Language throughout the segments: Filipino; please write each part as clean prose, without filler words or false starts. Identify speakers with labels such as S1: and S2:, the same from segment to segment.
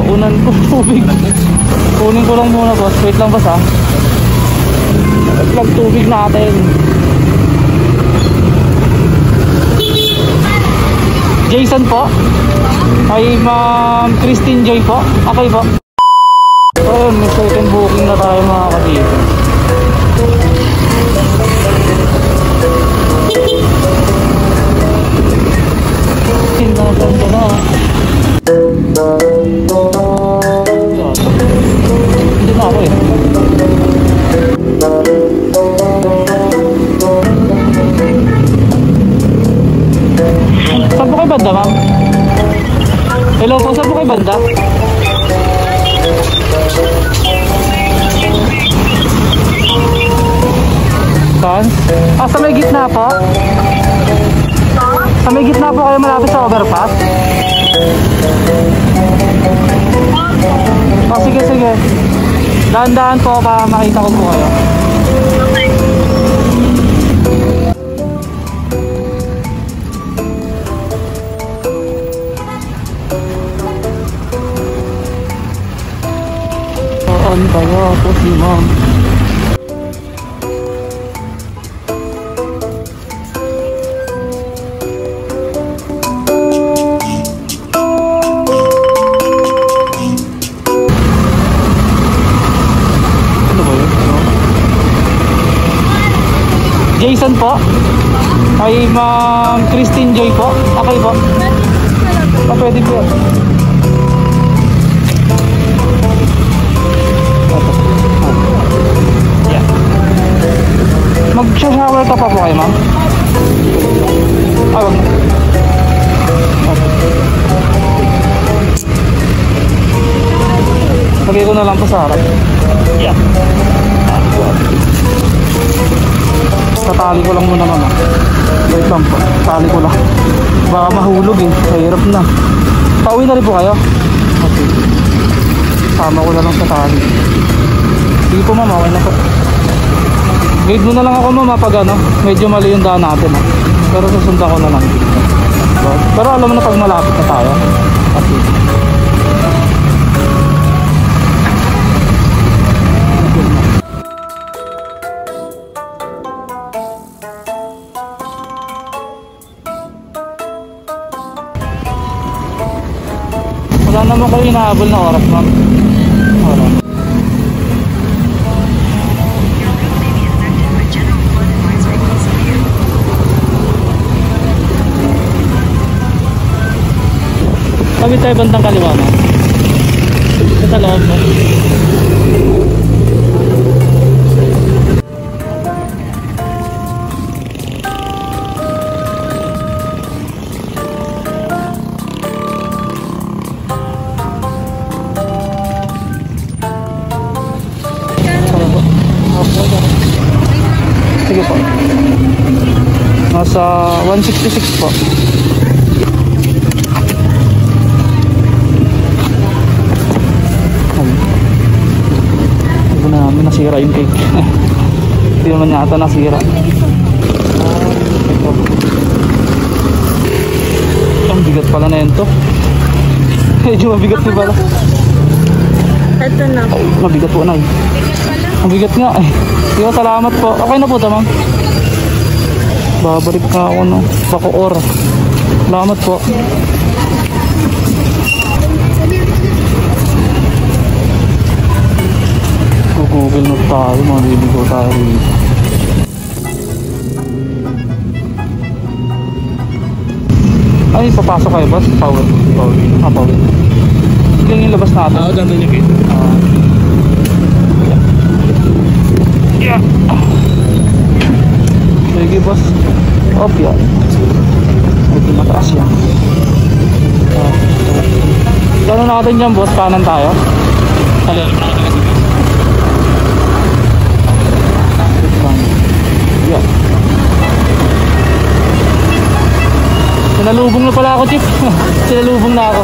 S1: Unan ko tubig. Kunin ko lang muna boss. Wait lang boss ha. Wait lang tubig natin. Jason po. Ay Ma'am Christine Joy po. Okay po. Ayun, may second booking na tayo mga kadibo. Sinaganda na. Hindi na ako eh. Saan po kayo banda ma'am? Hello po, saan po kayo banda? Saan? Ah, sa may gitna po? Sa may gitna po kayo malapit sa overpass? Oh, sige, sige. Dahan-dahan po para makita ko po kayo. Saan kaya po si ma'am? Jason po. Ay Ma'am Christine Joy po. Okay po. Pwede po. Yeah. Mag-shower ka pa po kayo ma'am? Ay wag. Lagay ko na lang po sa harap. Yeah. Tatali ko lang muna mama. Wait lang po. Tali ko lang. Baka mahulog eh. Mahirap na. Pauwi na rin po kayo? Okay. Sama ko na lang sa tali. Sige po mama. Okay na po. Guide mo na lang ako mama pag ano. Medyo mali yung daan natin ha. Pero susundan ko na lang. Pero alam mo na pag malapit na tayo. Okay. Wala naman kayo inahabol na oras ma'am. Wala. Kami tayo bandang kaliwa ma'am. Sa loob mo. Sige po. Nasa 166 po. Hindi na namin nasira yung cake. Hindi naman yata nasira. Ang bigat pala na yun to. Medyo mabigat din pala.
S2: Ito na.
S1: Mabigat po na eh. Mabigat nga eh. Sige, salamat po. Okay na po ito ma'am. Babalik na ako no. Bacoor. Salamat po. Google na tayo. Maliligo tayo rito. Ay, papasok kayo boss? Power. Power. Ilang yung labas natin? Oo, ganda niyo kayo. Yeah. Sige boss. Off yan. Medyo mataas yan. Gano'n natin dyan boss? Kanan tayo? Alin? Yeah. Sinalubong na pala ako chief. Sinalubong na ako.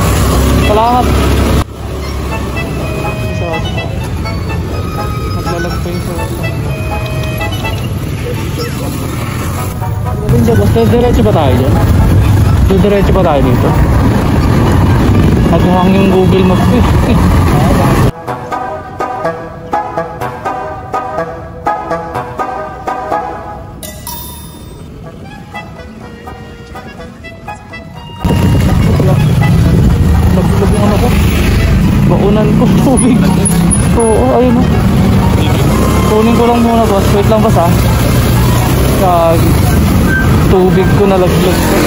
S1: Salamat. Maglalag pa yung suot. Diretso ba tayo dyan? Diretso ba tayo dito? Nagmuhang yung Google Maps ko eh. Nagulog yung ano ko. Baunan ko, tubig. Oo, ayun o. Kunin ko lang muna boss. Wait lang boss ha. Kag tubig ko nalaglag ko.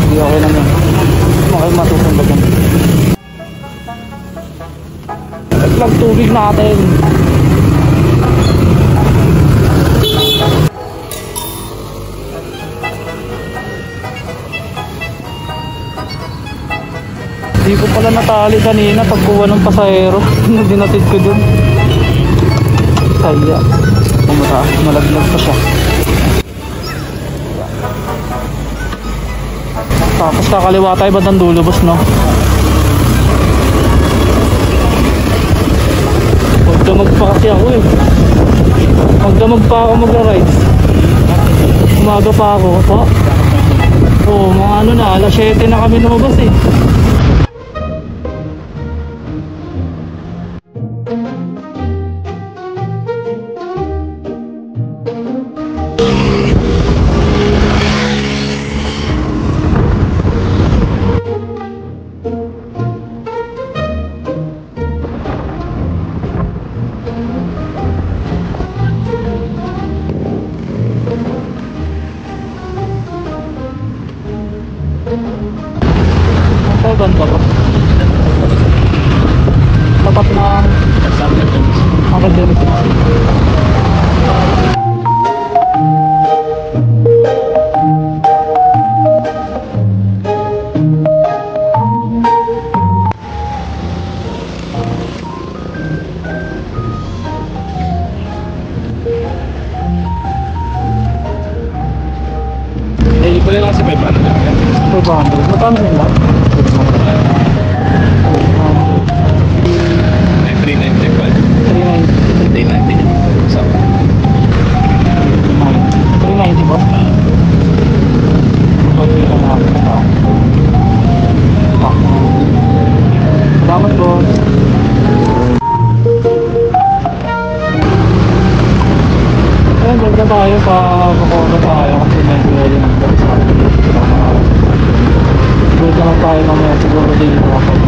S1: Hindi okay lang yan. Makay matutundag yan. Naglag tubig natin. Hindi ko pala natali kanina pagkuha ng pasahero. Dinatid ko dun. Saya. Pumataas, nalaglag pa siya. Tapos kakaliwa tayo bandang dulo boss no. Magdamag pa kasi ako eh. Magdamag pa ako magra-rides. Umaga pa ako po. Oo, mga ano na, alas 7 na kami lumabas eh. Ganda ba? Tapat na academic.
S3: Eh, boleh lang si 500 kan?
S1: 500. Magkano yun lang?
S3: 395.
S1: 390.
S3: 390. So,
S1: 390 ba? Okay lang natin. Salamat boss. Ayun, ganda tayo pa kukuha tayo kasi medyo yun ang siguro naman tayo mamaya siguro dito kapag